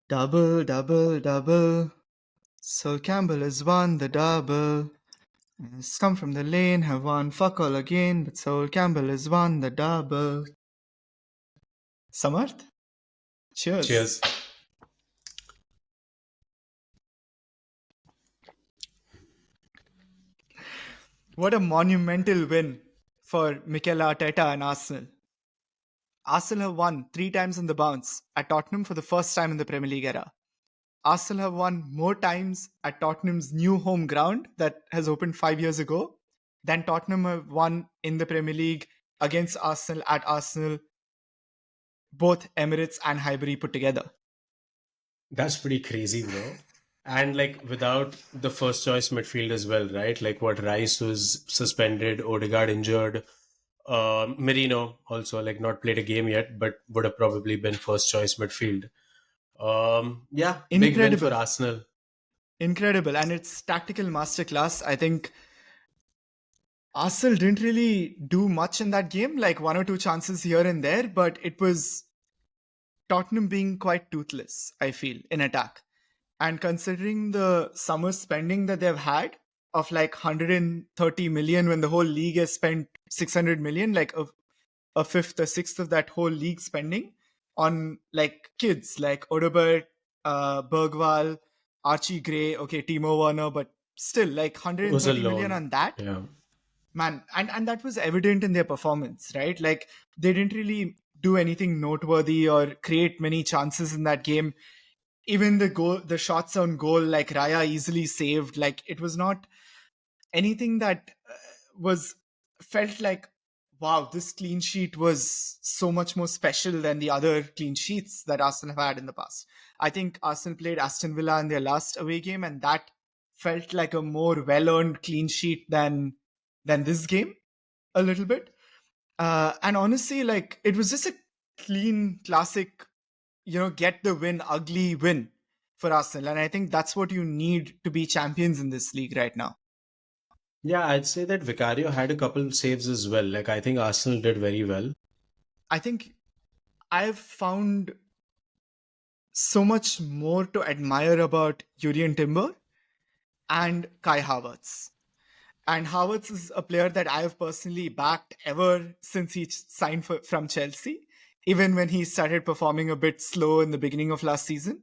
Double, double, double. Sol Campbell has won the double. Has come from the lane, have won fuck all again, but Sol Campbell has won the double. Samarth? Cheers. Cheers. What a monumental win for Mikel Arteta and Arsenal. Arsenal have won 3 times on the bounce at Tottenham for the first time in the Premier League era. Arsenal have won more times at Tottenham's new home ground that has opened 5 years ago than Tottenham have won in the Premier League against Arsenal at Arsenal, both Emirates and Highbury put together. That's pretty crazy, bro. And like without the first choice midfield as well, right? Like what Rice was suspended, Odegaard injured, Merino also like not played a game yet, but would have probably been first choice midfield. Yeah, big win for Incredible. Arsenal. Incredible. And it's tactical masterclass. I think Arsenal didn't really do much in that game, like one or two chances here and there, but it was Tottenham being quite toothless, I feel, in attack. And considering the summer spending that they've had of like 130 million when the whole league has spent 600 million, like a fifth, a sixth of that whole league spending on like kids like Odobert, Bergwall, Archie Gray, okay, Timo Werner, but still like It was a 130 million loan. on that. Yeah. Man, and that was evident in their performance, right? Like they didn't really do anything noteworthy or create many chances in that game. Even the shots on goal, like Raya easily saved, like it was not anything that was felt like, wow, this clean sheet was so much more special than the other clean sheets that Arsenal have had in the past. I think Arsenal played Aston Villa in their last away game, and that felt like a more well-earned clean sheet than this game a little bit. And honestly, like it was just a clean, classic, get the win, ugly win for Arsenal. And I think that's what you need to be champions in this league right now. Yeah, I'd say that Vicario had a couple saves as well. Like I think Arsenal did very well. I think I've found so much more to admire about Julian Timber and Kai Havertz. And Havertz is a player that I have personally backed ever since he signed from Chelsea, even when he started performing a bit slow in the beginning of last season.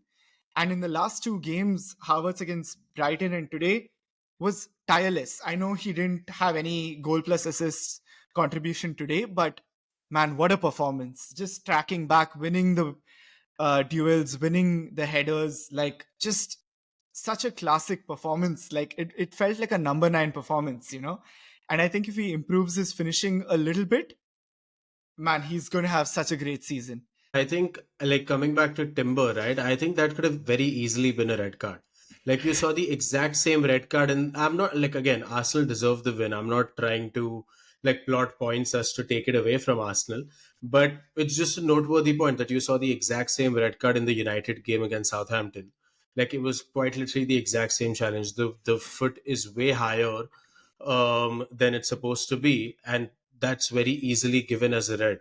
And in the last two games, Havertz against Brighton and today was tireless. I know he didn't have any goal plus assists contribution today, but man, what a performance. Just tracking back, winning the duels, winning the headers, like just such a classic performance. Like it felt like a number 9 performance. And I think if he improves his finishing a little bit, man, he's going to have such a great season. I think, like coming back to Timber, right? I think that could have very easily been a red card. Like you saw the exact same red card, and I'm not like again, Arsenal deserved the win. I'm not trying to like plot points as to take it away from Arsenal, but it's just a noteworthy point that you saw the exact same red card in the United game against Southampton. Like it was quite literally the exact same challenge. The foot is way higher than it's supposed to be, and that's very easily given as a red.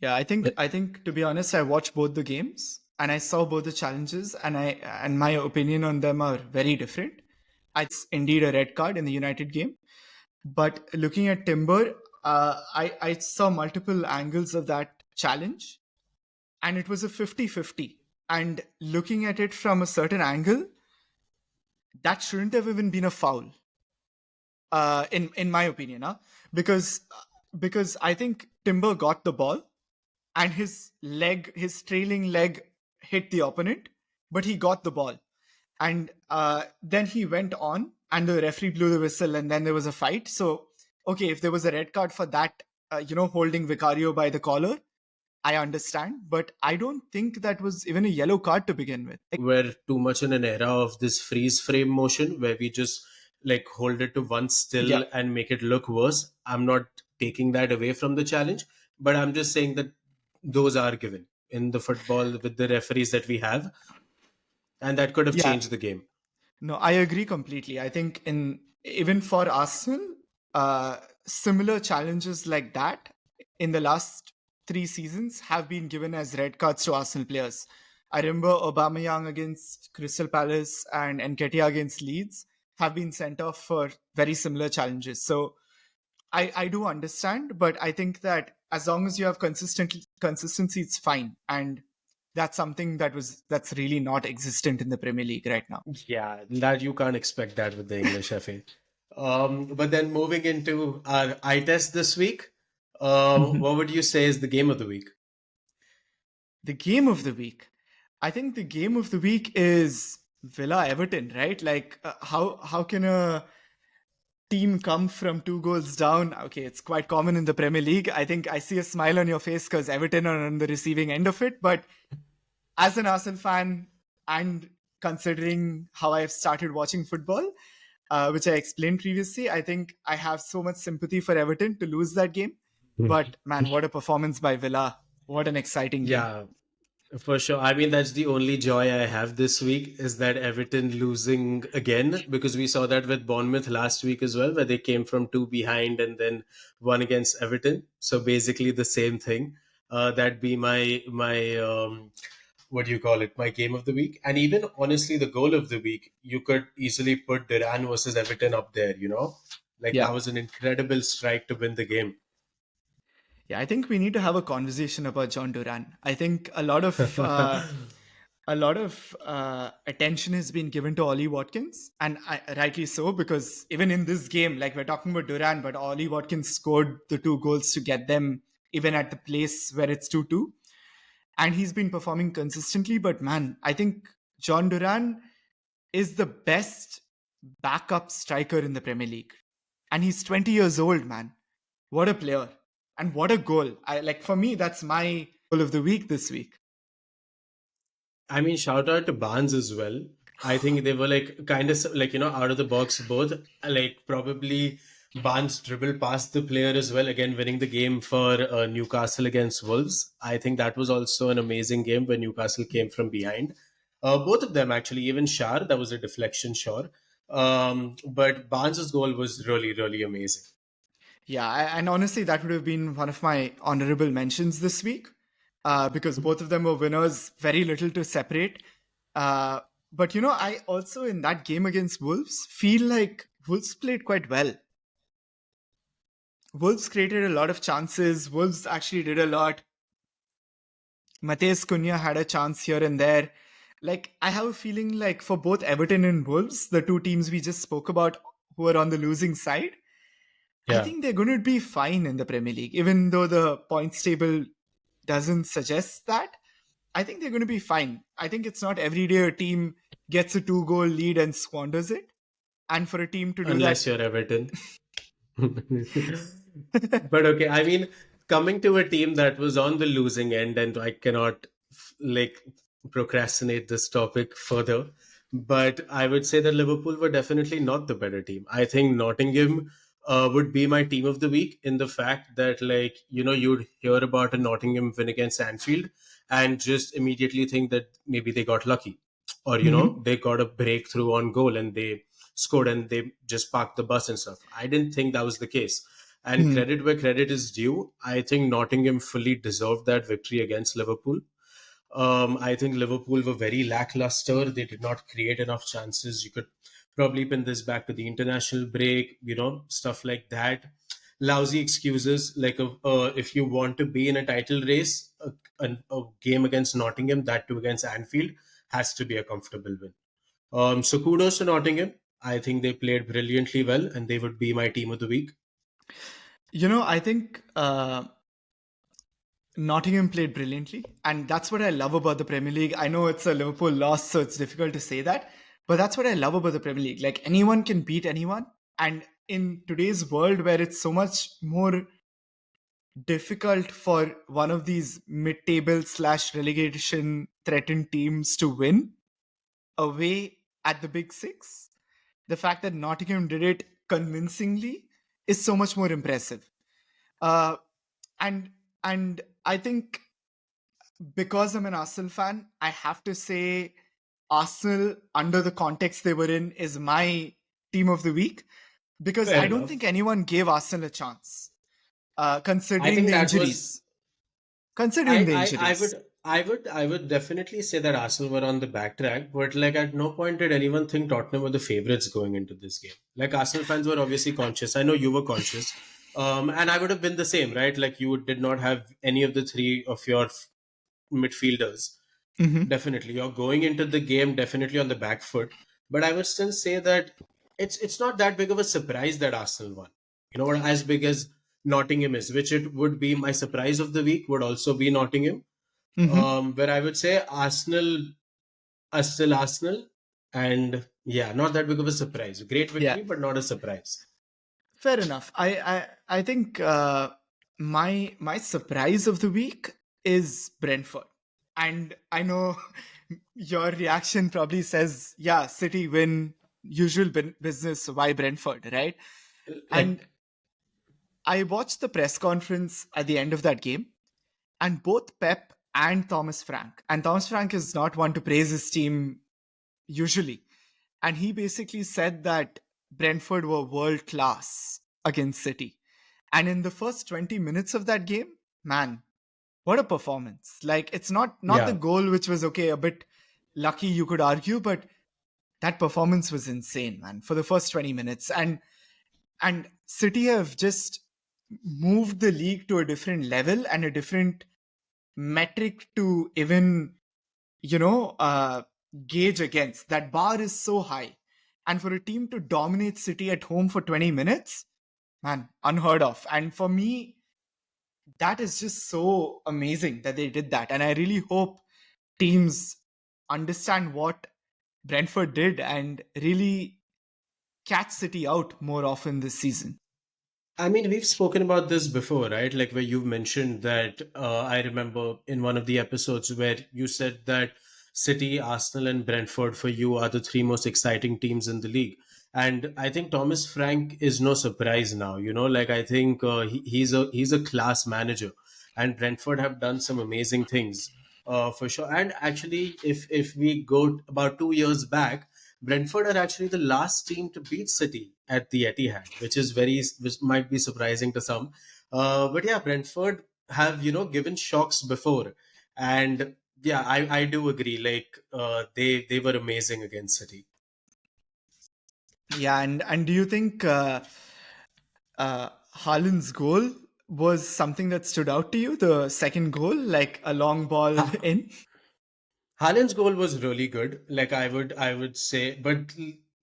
Yeah, I think to be honest, I watched both the games and I saw both the challenges, and my opinion on them are very different. It's indeed a red card in the United game, but looking at Timber, I saw multiple angles of that challenge, and it was a 50-50. And looking at it from a certain angle, that shouldn't have even been a foul, in my opinion, huh? Because I think Timber got the ball and his trailing leg hit the opponent, but he got the ball. And then he went on, and the referee blew the whistle, and then there was a fight. So, okay, if there was a red card for that, holding Vicario by the collar, I understand, but I don't think that was even a yellow card to begin with. Like, We're too much in an era of this freeze frame motion where we just like hold it to one yeah, still and make it look worse. I'm not taking that away from the challenge, but I'm just saying that those are given in the football with the referees that we have, and that could have yeah, changed the game. no, I agree completely. I think in even for Arsenal, similar challenges like that in the last 3 seasons have been given as red cards to Arsenal players. I remember Aubameyang against Crystal Palace and Nketiah against Leeds have been sent off for very similar challenges. So I do understand, but I think that as long as you have consistency, it's fine. And that's something that's really not existent in the Premier League right now. Yeah, that you can't expect that with the English FA. But then moving into our eye test this week, what would you say is the game of the week? The game of the week. I think the game of the week is Villa Everton, right? Like how can a team come from 2 goals down? Okay, it's quite common in the Premier League. I think I see a smile on your face because Everton are on the receiving end of it. But as an Arsenal fan, and considering how I've started watching football, which I explained previously, I think I have so much sympathy for Everton to lose that game. But man, what a performance by Villa! What an exciting game! Yeah, for sure. I mean, that's the only joy I have this week is that Everton losing again, because we saw that with Bournemouth last week as well, where they came from two behind and then won against Everton. So basically the same thing. That'd be my what do you call it? My game of the week, and even honestly, the goal of the week. You could easily put Duran versus Everton up there. Like Yeah. that was an incredible strike to win the game. Yeah, I think we need to have a conversation about John Duran. I think a lot of attention has been given to Ollie Watkins, and rightly so, because even in this game, like we're talking about Duran, but Ollie Watkins scored the 2 goals to get them even at the place where it's 2-2, and he's been performing consistently. But man, I think John Duran is the best backup striker in the Premier League, and he's 20 years old, man. What a player. And what a goal. I like for me that's my goal of the week this week. I mean, shout out to Barnes as well. I think they were like kind of like, out of the box both. Like probably Barnes dribbled past the player as well, again, winning the game for Newcastle against Wolves. I think that was also an amazing game where Newcastle came from behind. Both of them, actually, even Shar, that was a deflection, sure. But Barnes's goal was really, really amazing. Yeah, and honestly that would have been one of my honorable mentions this week. Because both of them were winners, very little to separate. Uh, but I also in that game against Wolves feel like Wolves played quite well. Wolves created a lot of chances. Wolves actually did a lot. Mateus Cunha had a chance here and there. Like, I have a feeling like for both Everton and Wolves, the two teams we just spoke about who are on the losing side, I Yeah. think they're going to be fine in the Premier League, even though the points table doesn't suggest that. I think they're going to be fine. I think it's not every day a team gets a 2 goal lead and squanders it. And for a team to do Unless that, you're Everton. But okay, I mean, coming to a team that was on the losing end, and I cannot like procrastinate this topic further, but I would say that Liverpool were definitely not the better team. I think Nottingham would be my team of the week in the fact that, like, you'd hear about a Nottingham win against Anfield and just immediately think that maybe they got lucky, or Mhm. they got a breakthrough on goal and they scored and they just parked the bus and stuff. I didn't think that was the case. And Mhm. credit where credit is due, I think Nottingham fully deserved that victory against Liverpool. I think Liverpool were very lackluster. They did not create enough chances. You could probably pin this back to the international break, stuff like that. Lousy excuses. Like, if you want to be in a title race, a game against Nottingham, that too against Anfield, has to be a comfortable win. So kudos to Nottingham. I think they played brilliantly well, and they would be my team of the week. I think Nottingham played brilliantly, and that's what I love about the Premier League. I know it's a Liverpool loss, so it's difficult to say that, but that's what I love about the Premier League. Like anyone can beat anyone, and in today's world where it's so much more difficult for one of these mid-table slash relegation threatened teams to win away at the Big Six, the fact that Nottingham did it convincingly is so much more impressive. Uh, and and I think because I'm an Arsenal fan, I have to say Arsenal, under the context they were in, is my team of the week because Fair I don't enough. think anyone gave Arsenal a chance, I considering think the that was injuries. Considering I, the I I would injuries. I would definitely say that Arsenal were on the backtrack, but like at no point did anyone think Tottenham were the favorites going into this game. Like Arsenal fans were obviously conscious. I know you were conscious, and I would have been the same, right? Like you did not have any of the three of your midfielders. Hmm. Definitely, you're going into the game definitely on the back foot. But I would still say that it's not that big of a surprise that Arsenal won. You know what? As big as Nottingham is, which it would be my surprise of the week, would also be Nottingham. Hmm. Where I would say Arsenal are still Arsenal, and yeah, not that big of a surprise. Great Yeah, victory, but not a surprise. fair enough. I think my surprise of the week is Brentford, and I know your reaction probably says, "Yeah, City win, usual business. Why Brentford, right?" Like, And I watched the press conference at the end of that game, and both Pep and Thomas Frank, and Thomas Frank is not one to praise his team usually, and he basically said that Brentford were world class against City. And in the first 20 minutes of that game, man, what a performance. Like it's not the yeah, goal which was okay, a bit lucky you could argue, but that performance was insane, man, for the first 20 minutes. And City have just moved the league to a different level and a different metric to even you know uh, gauge against. That bar is so high, and for a team to dominate City at home for 20 minutes, man, unheard of. And for me, that is just so amazing that they did that, and I really hope teams understand what Brentford did and really catch City out more often this season. I mean, we've spoken about this before, right? Like where you've mentioned that I remember in one of the episodes where you said that City, Arsenal, and Brentford for you are the three most exciting teams in the league. And I think Thomas Frank is no surprise now. You know, like I think he's a class manager, and Brentford have done some amazing things for sure. And actually, if we go about 2 years back, Brentford are actually the last team to beat City at the Etihad, which might be surprising to some. But yeah, Brentford have given shocks before, and yeah, I do agree. Like they were amazing against City. Yeah, and do you think Haaland's goal was something that stood out to you? The second goal, like a long ball in. Haaland's goal was really good. Like I would say, but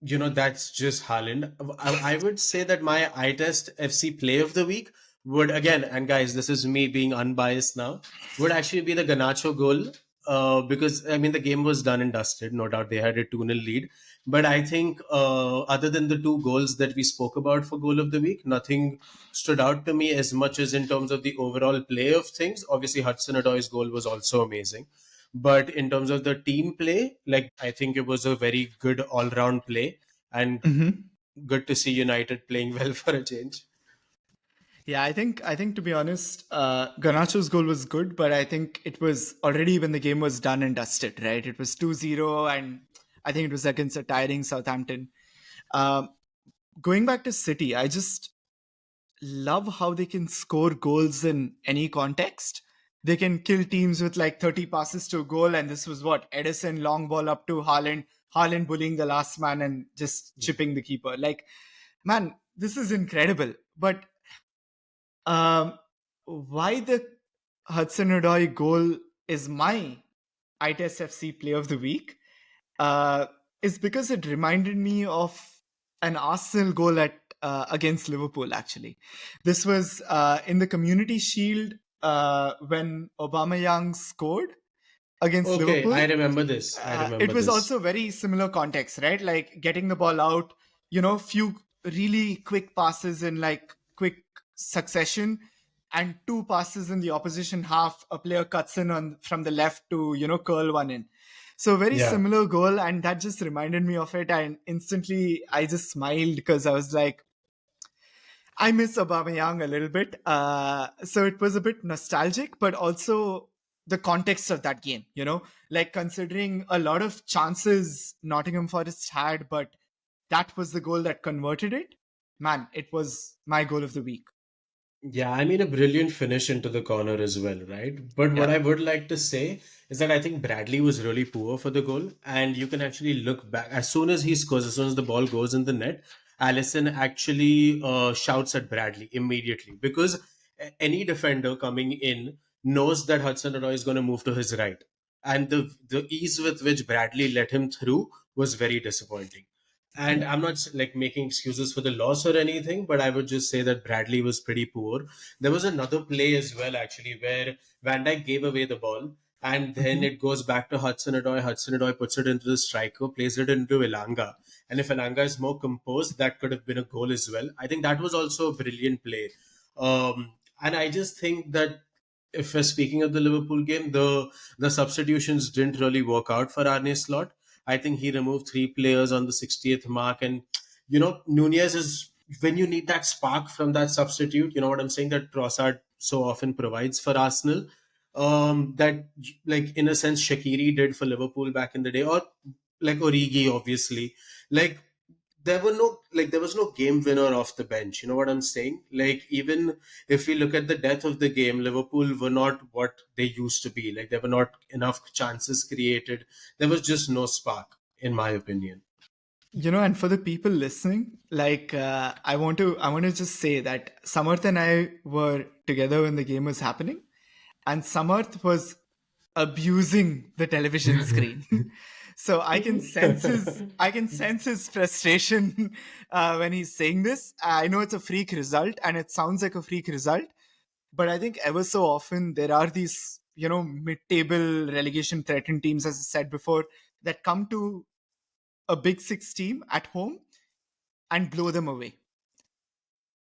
that's just Haaland. I would say that my eye test FC play of the week would again, and guys, this is me being unbiased now, would actually be the Ganacho goal. Because I mean the game was done and dusted. No doubt they had a 2-0 lead. But I think other than the two goals that we spoke about for goal of the week, nothing stood out to me as much as in terms of the overall play of things. Obviously, Hudson Odoi's goal was also amazing. But in terms of the team play, like I think it was a very good all round play and Hmm. good to see United playing well for a change. Yeah, I think to be honest, Garnacho's goal was good, but I think it was already when the game was done and dusted, right? It was 2-0, and I think it was against a tiring Southampton. Um, Going back to City, I just love how they can score goals in any context. They can kill teams with like 30 passes to a goal, and this was what Edison long ball up to Haaland, Haaland bullying the last man and just chipping the keeper. Like, man, this is incredible. But um, why the Hudson Odoi goal is my ITEST FC play of the week uh, is because it reminded me of an Arsenal goal at against Liverpool. Actually, this was in the Community Shield when Aubameyang scored against Okay, Liverpool. I remember this. I It remember was this. also very similar context, right? Like getting the ball out, few really quick passes in like quick succession, and two passes in the opposition half. A player cuts in on from the left to curl one in. So very Yeah. similar goal, and that just reminded me of it. And instantly, I just smiled because I was like, I miss Aubameyang a little bit. So it was a bit nostalgic, but also the context of that game, like considering a lot of chances Nottingham Forest had, but that was the goal that converted it. Man, it was my goal of the week. Yeah, I mean, a brilliant finish into the corner as well, right? But what Yeah. I would like to say is that I think Bradley was really poor for the goal. And you can actually look back as soon as he scores, as soon as the ball goes in the net, Allison actually shouts at Bradley immediately because any defender coming in knows that Hudson-Odoi is going to move to his right. And the ease with which Bradley let him through was very disappointing. And Yeah. I'm not like making excuses for the loss or anything, but I would just say that Bradley was pretty poor. There was another play as well, actually, where Van Dijk gave away the ball, and then Mhm. it goes back to Hudson Odoi. Hudson Odoi puts it into the striker, plays it into Elanga. And if Elanga is more composed, that could have been a goal as well. I think that was also a brilliant play. And I just think that if we're speaking of the Liverpool game, the substitutions didn't really work out for Arne Slot. I think he removed three players on the 60th mark, and Nunez is when you need that spark from that substitute. You know what I'm saying? That Trossard so often provides for Arsenal. That like in a sense Shaqiri did for Liverpool back in the day, or like Origi, obviously. Like there was no game winner off the bench. You know what I'm saying? Like even if we look at the depth of the game, Liverpool were not what they used to be. Like there were not enough chances created. There was just no spark, in my opinion. And for the people listening, like I want to just say that Samarth and I were together when the game was happening, and Samarth was abusing the television screen. So I can sense his frustration when he's saying this. I know it's a freak result, and it sounds like a freak result, but I think ever so often there are these mid-table relegation threatened teams, as I said before, that come to a big six team at home and blow them away.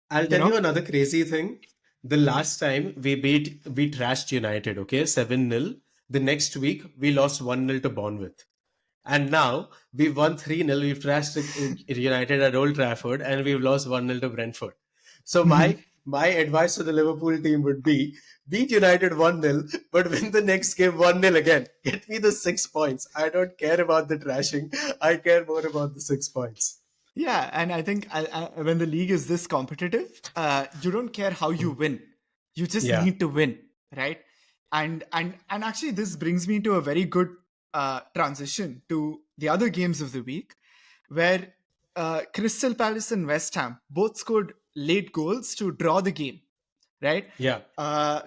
I'll You tell you know? another crazy thing. The last time we trashed United, okay, 7-0. The next week we lost 1-0 to Bournemouth. And now we've won 3-0. We've trashed United at Old Trafford and we've lost 1-0 to Brentford. So my advice to the Liverpool team would be beat United 1-0, but win the next game 1-0 again. Get me the 6 points. I don't care about the trashing. I care more about the 6 points. Yeah, and I think when the league is this competitive, you don't care how you win. You just Yeah. need to win, right? And actually, this brings me to a very good transition to the other games of the week, where Crystal Palace and West Ham both scored late goals to draw the game, right? Yeah.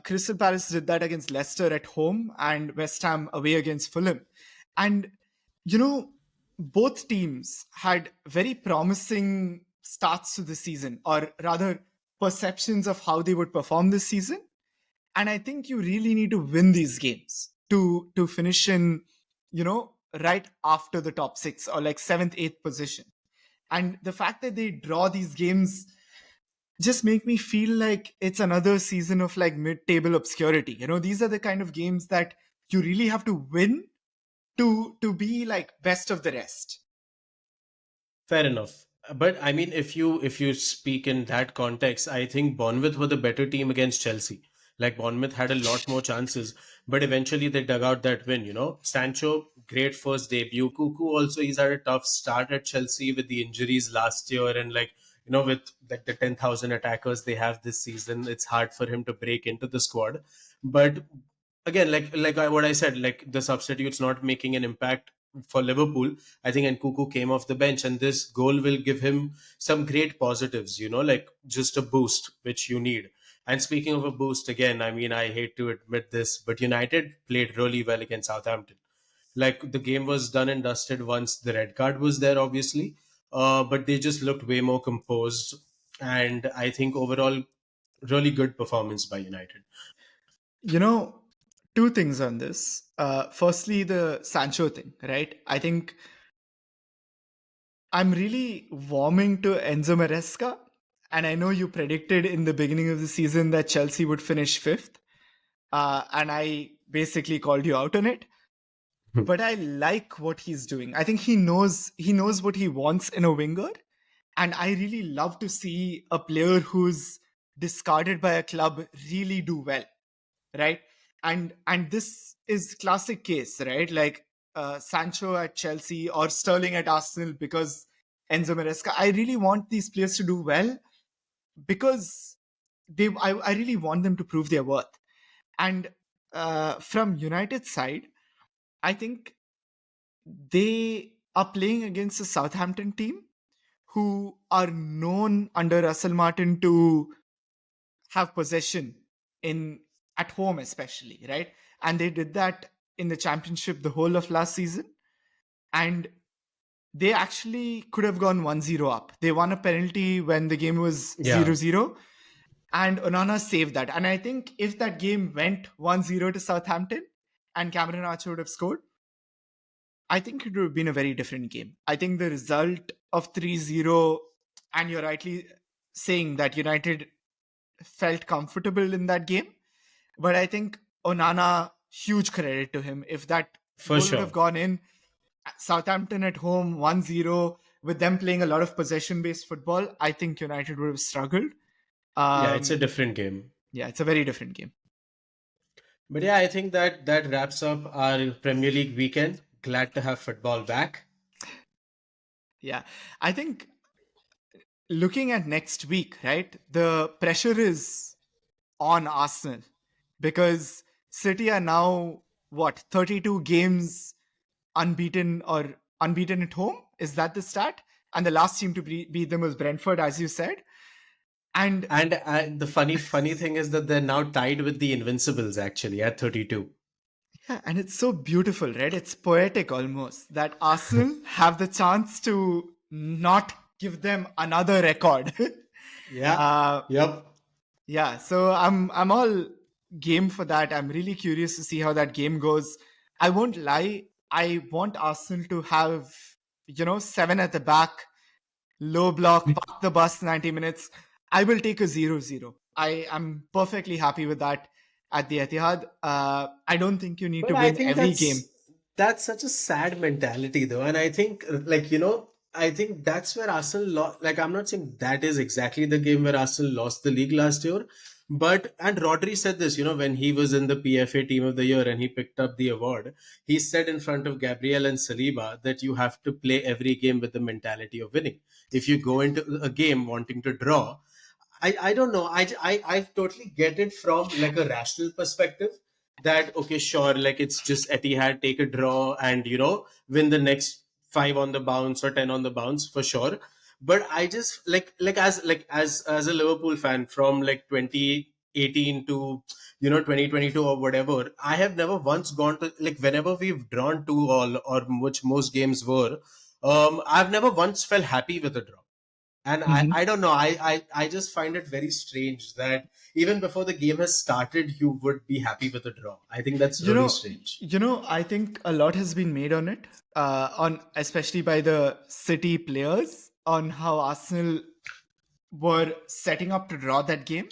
Crystal Palace did that against Leicester at home and West Ham away against Fulham. And, you know, both teams had very promising starts to the season, or rather, perceptions of how they would perform this season. And I think you really need to win these games to finish in, right after the top six or like seventh, eighth position. And the fact that they draw these games just make me feel like it's another season of like mid-table obscurity. These are the kind of games that you really have to win to be like best of the rest. Fair enough. But I mean, if you speak in that context, I think Bournemouth were the better team against Chelsea. Like Bournemouth had a lot more chances, but eventually they dug out that win. Sancho, great first debut. Cuckoo also, he's had a tough start at Chelsea with the injuries last year, and like with like the 10,000 attackers they have this season, it's hard for him to break into the squad. But again, what I said, like the substitutes not making an impact for Liverpool. I think and Cuckoo came off the bench, and this goal will give him some great positives. Like just a boost which you need. And speaking of a boost, again, I mean, I hate to admit this, but United played really well against Southampton. Like the game was done and dusted once the red card was there, obviously. But they just looked way more composed, and I think overall, really good performance by United. You know, Two things on this. Firstly, the Sancho thing, right? I think I'm really warming to Enzo Maresca, and I know you predicted in the beginning of the season that Chelsea would finish fifth, and I basically called you out on it. But I like what he's doing. I think he knows what he wants in a winger, and I really love to see a player who's discarded by a club really do well, right? And this is classic case, right? Like Sancho at Chelsea or Sterling at Arsenal, because Enzo Maresca. I really want these players to do well because I really want them to prove their worth. And from United side, I think they are playing against a Southampton team who are known under Russell Martin to have possession in at home, especially, right? And they did that in the championship the whole of last season. And they actually could have gone 1-0 up. They won a penalty when the game was Yeah. 0-0, and Onana saved that. And I think if that game went 1-0 to Southampton and Cameron Archer would have scored, I think it would have been a very different game. I think the result of 3-0, and you're rightly saying that United felt comfortable in that game, but I think Onana, huge credit to him. If that For goal would have sure. gone in, Southampton at home 1-0, with them playing a lot of possession based football, I think United would have struggled. Yeah, it's a Um, different game. yeah, it's a very different game. But yeah, I think that wraps up our Premier League weekend. Glad to have football back. Yeah, I think looking at next week, right, the pressure is on Arsenal because City are now, what, 32 games unbeaten, or unbeaten at home? Is that the stat? And the last team to beat them was Brentford, as you said. And And the funny thing is that they're now tied with the Invincibles actually at 32. yeah, and it's so beautiful, right? It's poetic almost that Arsenal have the chance to not give them another record. Yeah. uh, Yep. yeah, so I'm all game for that. I'm really curious to see how that game goes. I won't lie. I want Arsenal to have, seven at the back, low block, park the bus 90 minutes. I will take a 0-0. I am perfectly happy with that at the Etihad. I don't think you need to But I win think every game. that's such a sad mentality though, and I think I think that's where Arsenal lost. Like I'm not saying that is exactly the game where Arsenal lost the league last year, but and Rodri said this, when he was in the PFA Team of the Year and he picked up the award, he said in front of Gabriel and Saliba that you have to play every game with the mentality of winning. If you go into a game wanting to draw, I don't know. I totally get it from like a rational perspective that okay, sure, like it's just Etihad, take a draw and win the next five on the bounce or 10 on the bounce for sure. But I just as a Liverpool fan from like 2018 to 2022 or whatever, I have never once gone to like whenever we've drawn 2-2 or which most games were, I've never once felt happy with a draw. And I don't know. I just find it very strange that even before the game has started, you would be happy with a draw. I think that's You really know, strange. I think a lot has been made on it, on especially by the City players, on how Arsenal were setting up to draw that game.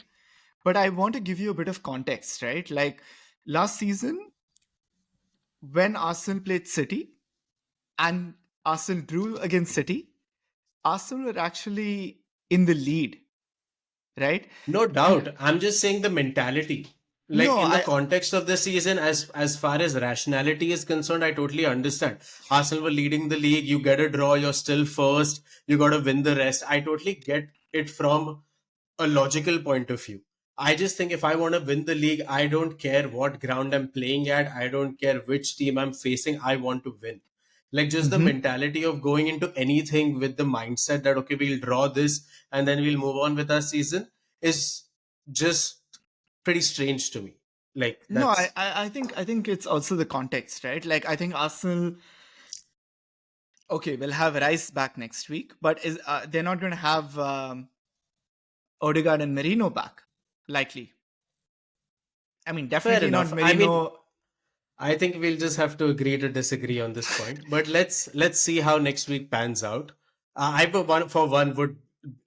But I want to give you a bit of context, right? Like last season, when Arsenal played City and Arsenal drew against City, Arsenal were actually in the lead, right? No And doubt. I'm just saying the mentality. Like no, in the I context of the season, as far as rationality is concerned, I totally understand. Arsenal were leading the league. You get a draw, you're still first. You got to win the rest. I totally get it from a logical point of view. I just think if I want to win the league, I don't care what ground I'm playing at. I don't care which team I'm facing. I want to win. Like just the Mhm. mentality of going into anything with the mindset that okay, we'll draw this and then we'll move on with our season is just pretty strange to me. Like No, that's I think it's also the context, right? Like I think Arsenal, okay, we'll have Rice back next week, but they're not going to have Odegaard and Merino back, likely. I mean, fair definitely not enough. I mean, Merino. I think we'll just have to agree to disagree on this point. But let's see how next week pans out. I for one would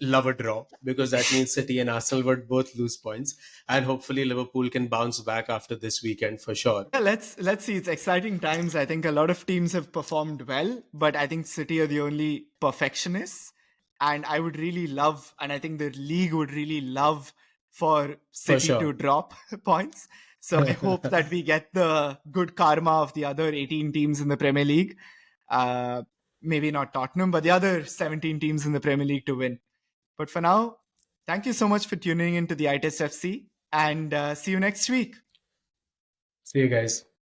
love a draw because that means City and Arsenal would both lose points, and hopefully Liverpool can bounce back after this weekend for sure. Yeah, let's see. It's exciting times. I think a lot of teams have performed well, but I think City are the only perfectionists. And I would really love, and I think the league would really love for For City to sure. drop points. So I hope that we get the good karma of the other 18 teams in the Premier League. Uh, Maybe not Tottenham, but the other 17 teams in the Premier League to win. But for now, Thank you so much for tuning into the iTest FC, and see you next week. See you guys.